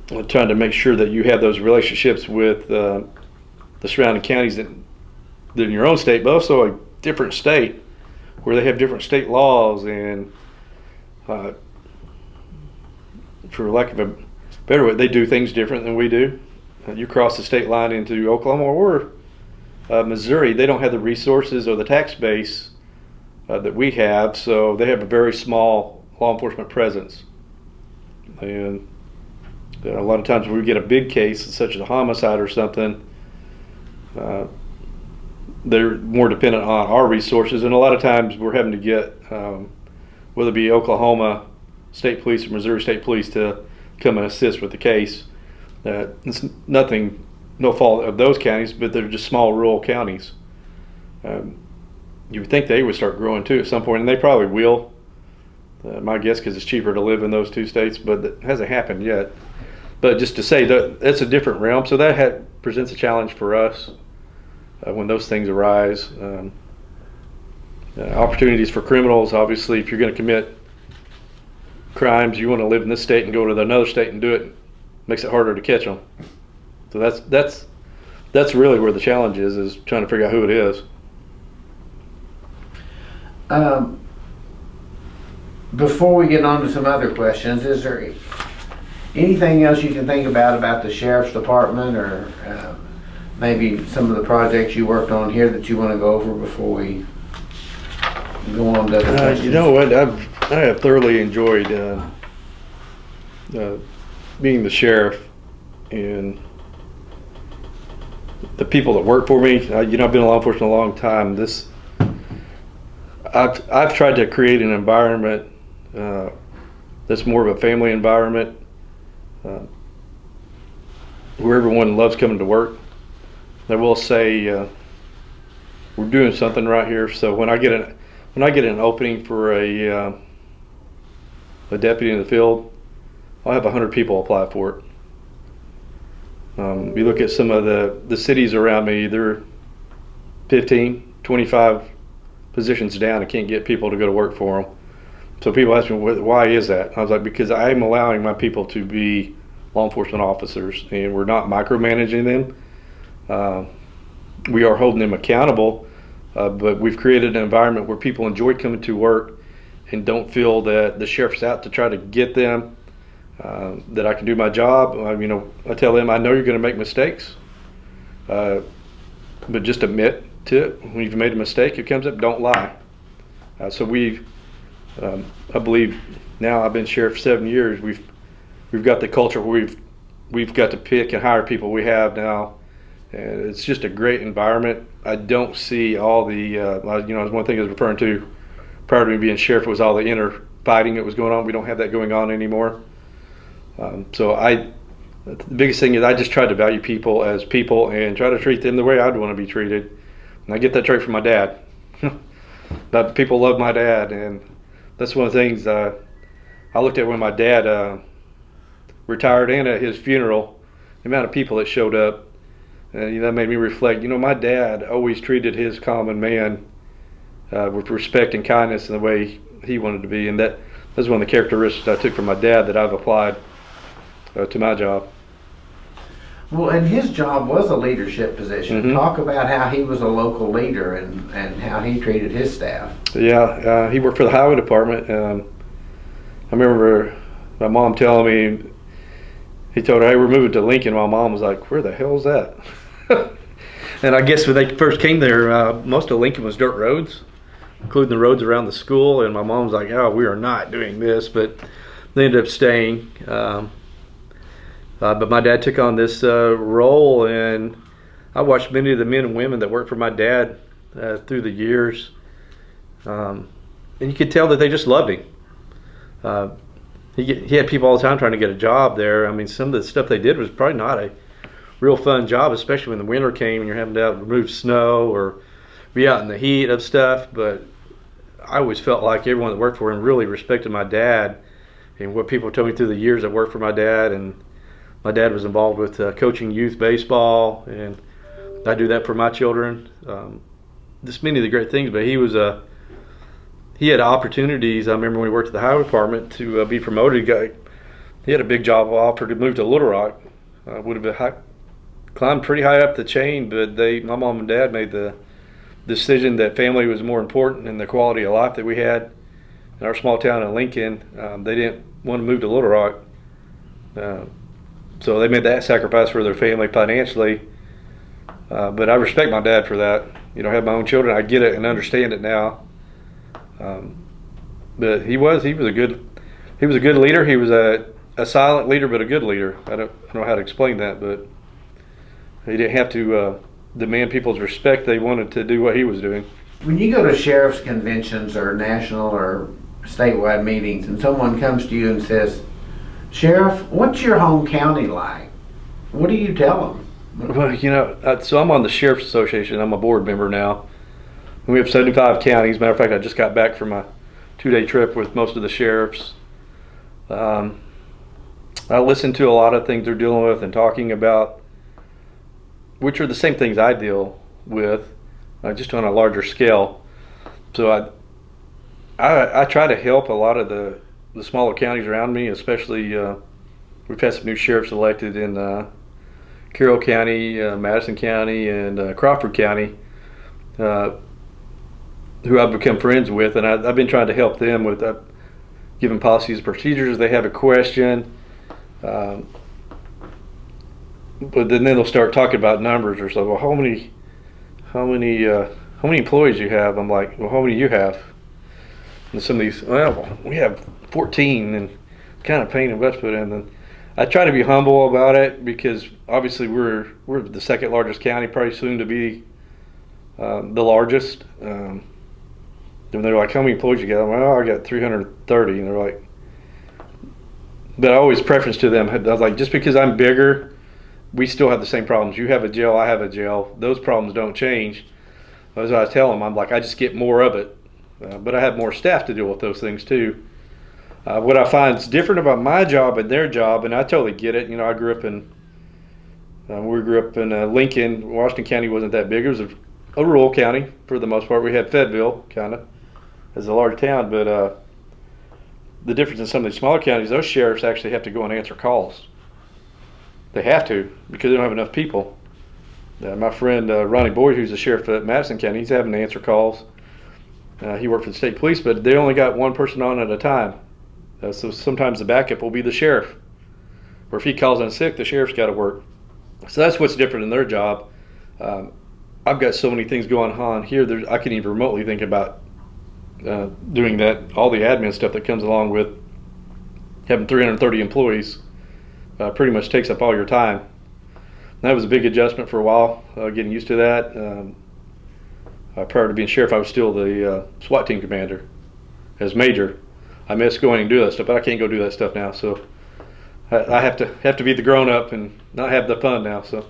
we're trying to make sure that you have those relationships with the surrounding counties that in your own state, but also a different state where they have different state laws, and for lack of a better way, they do things different than we do. You cross the state line into Oklahoma or Missouri, they don't have the resources or the tax base that we have, so they have a very small law enforcement presence. And a lot of times when we get a big case, such as a homicide or something, they're more dependent on our resources, and a lot of times we're having to get whether it be Oklahoma State Police or Missouri State Police to come and assist with the case. It's no fault of those counties, but they're just small rural counties. You would think they would start growing too at some point, and they probably will. My guess, because it's cheaper to live in those 2 states, but it hasn't happened yet. But just to say that that's a different realm, so that presents a challenge for us. When those things arise, opportunities for criminals. Obviously, if you're going to commit crimes, you want to live in this state and go to another state and do it. Makes it harder to catch them. So that's really where the challenge is trying to figure out who it is. Before we get on to some other questions, is there anything else you can think about the sheriff's department, or maybe some of the projects you worked on here that you want to go over before we go on to other questions? You know what? I have thoroughly enjoyed being the sheriff, and the people that work for me. I've been in law enforcement a long time. I've tried to create an environment that's more of a family environment, where everyone loves coming to work. I will say we're doing something right here. So when I get an opening for a deputy in the field, I'll have 100 people apply for it. You look at some of the cities around me, they're 15, 25 positions down and can't get people to go to work for them. So people ask me, why is that? I was like, because I'm allowing my people to be law enforcement officers, and we're not micromanaging them. We are holding them accountable, but we've created an environment where people enjoy coming to work and don't feel that the sheriff's out to try to get them, that I can do my job. I tell them, I know you're going to make mistakes, but just admit to it. When you've made a mistake, it comes up, don't lie. So I believe now, I've been sheriff 7 years, we've got the culture where we've got to pick and hire people we have now, and it's just a great environment. I don't see all the one thing I was referring to prior to me being sheriff was all the inner fighting that was going on. We don't have that going on anymore. So the biggest thing is I just try to value people as people and try to treat them the way I'd want to be treated. And I get that trait from my dad. But people love my dad, and that's one of the things I looked at when my dad retired, and at his funeral, the amount of people that showed up. And that made me reflect. My dad always treated his common man with respect and kindness in the way he wanted to be, and that's one of the characteristics I took from my dad that I've applied to my job. Well, and his job was a leadership position. Mm-hmm. Talk about how he was a local leader and how he treated his staff. Yeah, he worked for the highway department. I remember my mom telling me, he told her, hey, we're moving to Lincoln. My mom was like, where the hell is that? And I guess when they first came there, most of Lincoln was dirt roads, including the roads around the school. And my mom was like, oh, we are not doing this. But they ended up staying. But my dad took on this role, and I watched many of the men and women that worked for my dad through the years. And you could tell that they just loved him. He had people all the time trying to get a job there. I mean, some of the stuff they did was probably not a real fun job, especially when the winter came and you're having to remove snow or be out in the heat of stuff. But I always felt like everyone that worked for him really respected my dad and what people told me through the years that worked for my dad. And my dad was involved with coaching youth baseball, and I do that for my children. Just many of the great things, but he had opportunities. I remember when we worked at the highway department to be promoted. He had a big job offer to move to Little Rock. Would have climbed pretty high up the chain, but my mom and dad made the decision that family was more important than the quality of life that we had in our small town in Lincoln. They didn't want to move to Little Rock. So they made that sacrifice for their family financially. But I respect my dad for that. I have my own children. I get it and understand it now. But he was a good leader. He was a silent leader, but a good leader. I don't know how to explain that, but he didn't have to demand people's respect. They wanted to do what he was doing. When you go to sheriff's conventions or national or statewide meetings, and someone comes to you and says, Sheriff, what's your home county like? What do you tell them? Well, so I'm on the Sheriff's Association. I'm a board member now. We have 75 counties. Matter of fact, I just got back from a 2-day trip with most of the sheriffs. I listen to a lot of things they're dealing with and talking about, which are the same things I deal with, just on a larger scale. So I try to help a lot of the smaller counties around me, especially we've had some new sheriffs elected in Carroll County, Madison County, and Crawford County, who I've become friends with, and I've been trying to help them with giving policies and procedures. They have a question, but then they'll start talking about numbers or so. Well, how many employees you have? I'm like, well, how many do you have? And some of these, well, we have 14, and kind of pain in the butt put in. And I try to be humble about it because obviously we're the second largest county, probably soon to be the largest. And they're like, how many employees you got? I'm like, oh, I got 330. And they're like, but I always preference to them. I was like, just because I'm bigger, we still have the same problems. You have a jail, I have a jail. Those problems don't change. As I tell them, I'm like, I just get more of it. But I have more staff to deal with those things too. What I find is different about my job and their job, and I totally get it. I grew up in Lincoln. Washington County wasn't that big. It was a rural county for the most part. We had Fayetteville kind of as a large town, but the difference in some of these smaller counties, those sheriffs actually have to go and answer calls. They have to because they don't have enough people. My friend Ronnie Boyd, who's the sheriff at Madison County, he's having to answer calls. He worked for the state police, but they only got one person on at a time. So sometimes the backup will be the sheriff. Or if he calls in sick, the sheriff's got to work. So that's what's different in their job. I've got so many things going on here, I can't even remotely think about doing that. All the admin stuff that comes along with having 330 employees pretty much takes up all your time. That was a big adjustment for a while, getting used to that. Prior to being sheriff, I was still the SWAT team commander as major. I miss going and do that stuff, but I can't go do that stuff now. So I have to be the grown up and not have the fun now. So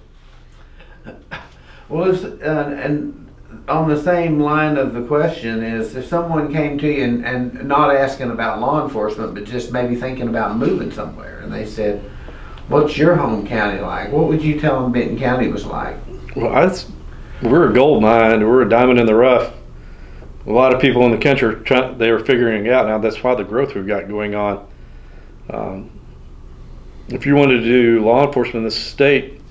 well, and on the same line of the question is, if someone came to you and not asking about law enforcement, but just maybe thinking about moving somewhere, and they said, what's your home county like? What would you tell them Benton County was like? Well, we're a gold mine. We're a diamond in the rough. A lot of people in the country they are figuring it out now. That's why the growth we've got going on. If you wanted to do law enforcement in this state,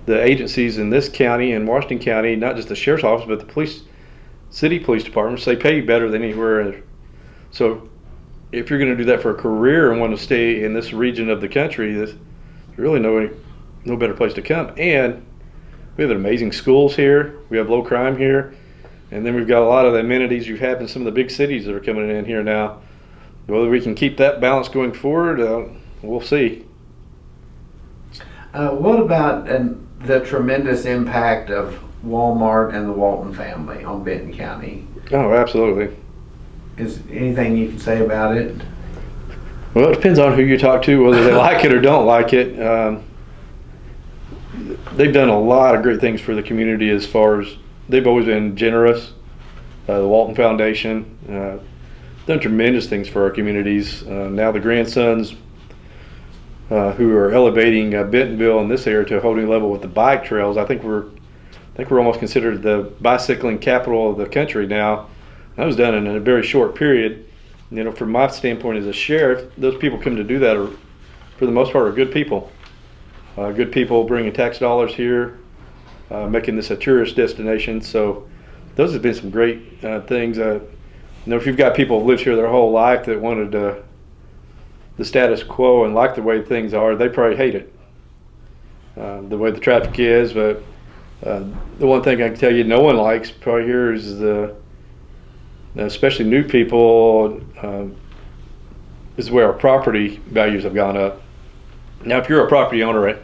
the agencies in this county and Washington County, not just the sheriff's office, but the city police departments, they pay you better than anywhere. So if you're going to do that for a career and want to stay in this region of the country, there's really no better place to come. And we have amazing schools here. We have low crime here. And then we've got a lot of the amenities you have in some of the big cities that are coming in here now. Whether we can keep that balance going forward, we'll see. What about the tremendous impact of Walmart and the Walton family on Benton County? Oh, absolutely. Is anything you can say about it? Well, it depends on who you talk to, whether they like it or don't like it. They've done a lot of great things for the community as far as they've always been generous. The Walton Foundation done tremendous things for our communities. Now the grandsons who are elevating Bentonville in this area to a whole new level with the bike trails. I think we're almost considered the bicycling capital of the country now. That was done in a very short period. You know, from my standpoint as a sheriff, those people come to do that are, for the most part, are good people. Good people bringing tax dollars here, making this a tourist destination. So those have been some great things. You know, if you've got people who lived here their whole life that wanted the status quo and like the way things are, they probably hate it, the way the traffic is. But the one thing I can tell you no one likes probably here is especially new people, is where our property values have gone up. Now, if you're a property owner,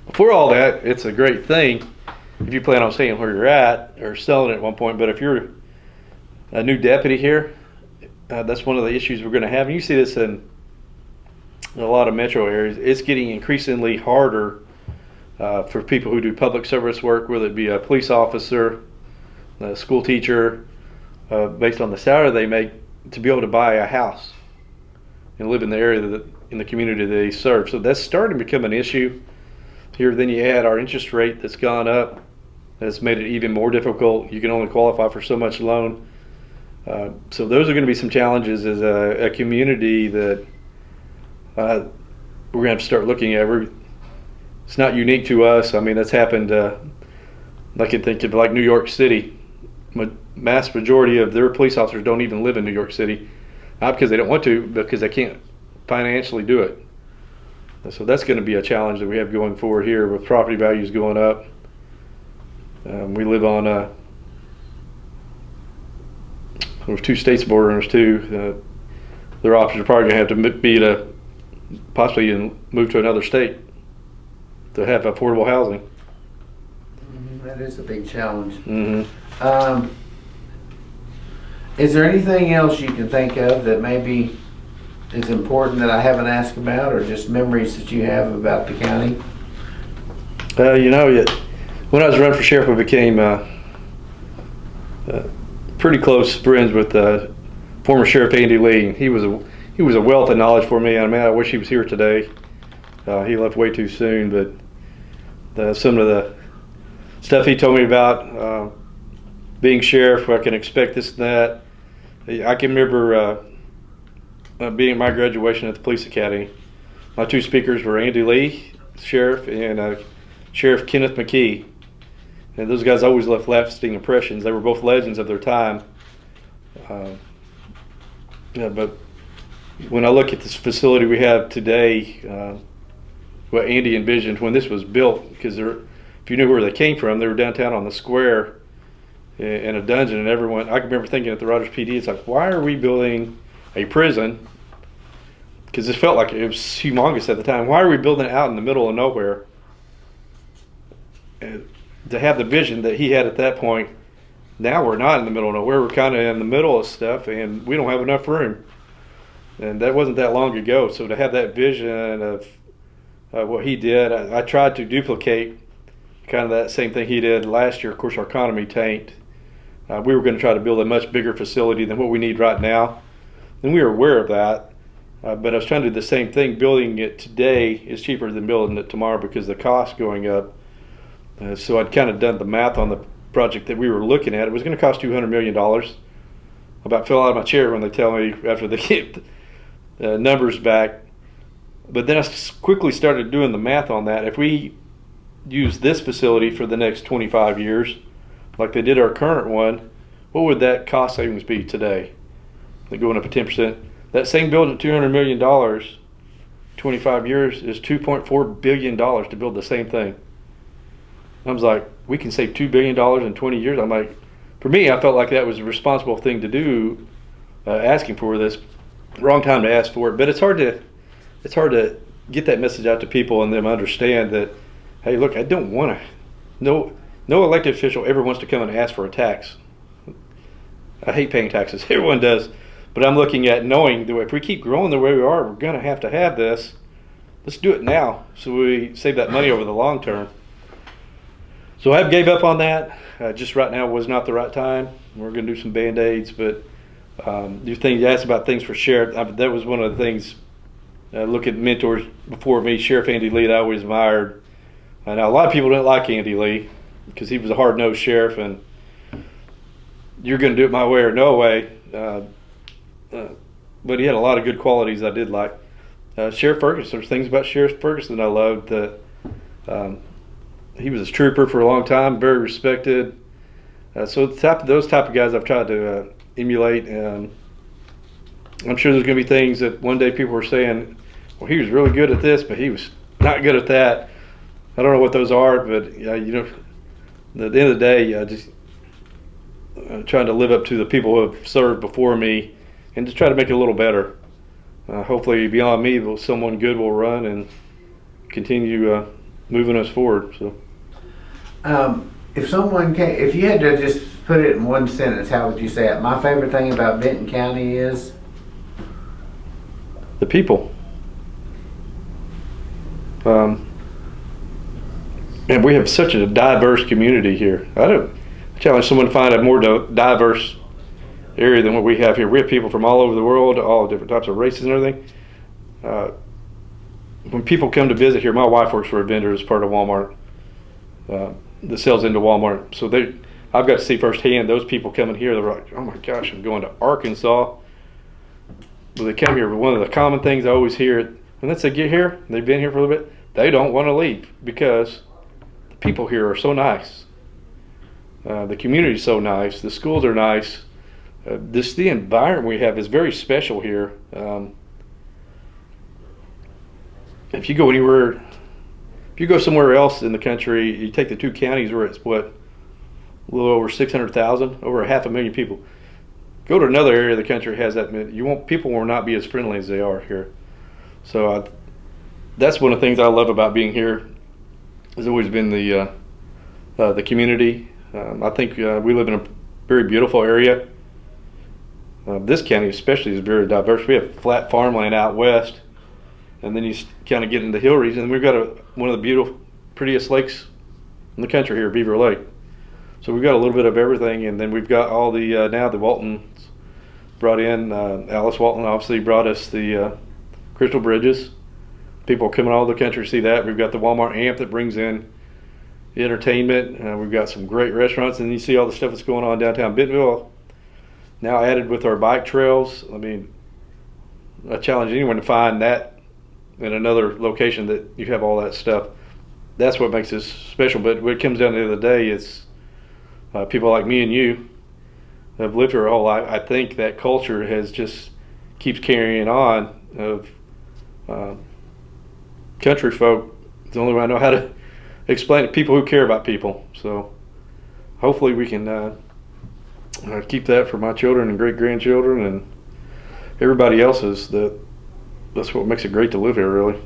before all that, it's a great thing if you plan on staying where you're at or selling it at one point. But if you're a new deputy here, that's one of the issues we're going to have. And you see this in a lot of metro areas. It's getting increasingly harder for people who do public service work, whether it be a police officer, a school teacher, based on the salary they make, to be able to buy a house and live in the area in the community they serve. So that's starting to become an issue here. Then you add our interest rate that's gone up. That's made it even more difficult. You can only qualify for so much loan. So those are going to be some challenges as a community that we're going to have to start looking at. It's not unique to us. I mean, that's happened. I can think of like New York City. Mass majority of their police officers don't even live in New York City, not because they don't want to, but because they can't financially do it. So that's going to be a challenge that we have going forward here with property values going up. We live on there's two states bordering us too. Their officers are probably going to have to be to possibly move to another state to have affordable housing. That is a big challenge. Mm-hmm. Is there anything else you can think of that maybe is important that I haven't asked about, or just memories that you have about the county? You know, when I was running for sheriff, I became pretty close friends with former Sheriff Andy Lee. He was a wealth of knowledge for me. I mean, I wish he was here today. He left way too soon, but some of the stuff he told me about being sheriff, I can expect this and that. I can remember being at my graduation at the police academy. My two speakers were Andy Lee, sheriff, and Sheriff Kenneth McKee. And those guys always left lasting impressions. They were both legends of their time. But when I look at this facility we have today, what Andy envisioned when this was built, because if you knew where they came from, they were downtown on the square in a dungeon, and everyone, I can remember thinking at the Rogers PD, it's like, why are we building a prison? Because this felt like it was humongous at the time. Why are we building it out in the middle of nowhere? And to have the vision that he had at that point, now we're not in the middle of nowhere. We're kind of in the middle of stuff, and we don't have enough room. And that wasn't that long ago. So to have that vision of what he did, I tried to duplicate kind of that same thing he did last year. Of course, our economy tanked. We were going to try to build a much bigger facility than what we need right now, and we were aware of that. But I was trying to do the same thing. Building it today is cheaper than building it tomorrow because the cost going up. So I'd kind of done the math on the project that we were looking at. It was going to cost $200 million. I about fell out of my chair when they tell me after they get the numbers back. But then I quickly started doing the math on that. If we use this facility for the next 25 years, like they did our current one, what would that cost savings be today? They're going up at 10%. That same building at $200 million, 25 years is $2.4 billion to build the same thing. I was like, we can save $2 billion in 20 years. I'm like, for me, I felt like that was a responsible thing to do, asking for this. Wrong time to ask for it, but it's hard to get that message out to people and them understand that, hey, look, I don't want to. No elected official ever wants to come and ask for a tax. I hate paying taxes. Everyone does. But I'm looking at knowing that if we keep growing the way we are, we're going to have this. Let's do it now so we save that money over the long term. So I gave up on that. Just right now was not the right time. We're going to do some Band-Aids, but you asked about things for Sheriff. That was one of the things. Look at mentors before me. Sheriff Andy Lee, that I always admired. Now, a lot of people didn't like Andy Lee because he was a hard-nosed sheriff, and you're going to do it my way or no way. But he had a lot of good qualities I did like. Sheriff Ferguson, there's things about Sheriff Ferguson I loved. He was a trooper for a long time, very respected. So those type of guys I've tried to emulate, and I'm sure there's going to be things that one day people are saying, well, he was really good at this, but he was not good at that. I don't know what those are, but at the end of the day, just trying to live up to the people who have served before me and just try to make it a little better. Hopefully beyond me, someone good will run and continue moving us forward. So, if you had to just put it in one sentence, how would you say it? My favorite thing about Benton County is the people. And we have such a diverse community here. I challenge someone to find a more diverse area than what we have here. We have people from all over the world, all different types of races and everything. When people come to visit here, my wife works for a vendor as part of Walmart that sells into Walmart. So I've got to see firsthand those people coming here. They're like, oh my gosh, I'm going to Arkansas. Well, they come here, but one of the common things I always hear, once they get here, they've been here for a little bit, they don't want to leave because the people here are so nice. The community's so nice. The schools are nice. The environment we have is very special here. If you go anywhere, if you go somewhere else in the country, you take the two counties where it's a little over 600,000, over 500,000 people. Go to another area of the country that has that many. People will not be as friendly as they are here. So that's one of the things I love about being here. Has always been the community. I think we live in a very beautiful area. This county especially is very diverse. We have flat farmland out west, and then you kind of get into the hill region. And we've got one of the prettiest lakes in the country here, Beaver Lake. So we've got a little bit of everything, and then we've got all the now the Waltons brought in. Alice Walton obviously brought us the Crystal Bridges. People are coming all over the country to see that. We've got the Walmart Amp that brings in the entertainment. We've got some great restaurants, and you see all the stuff that's going on downtown Bentonville. Now added with our bike trails. I mean, I challenge anyone to find that in another location that you have all that stuff. That's what makes this special. But when it comes down to the end of the day, it's people like me and you have lived here our whole life. I think that culture keeps carrying on of country folk. It's the only way I know how to explain it. People who care about people. So hopefully we can keep that for my children and great grandchildren and everybody else's. That's what makes it great to live here, really.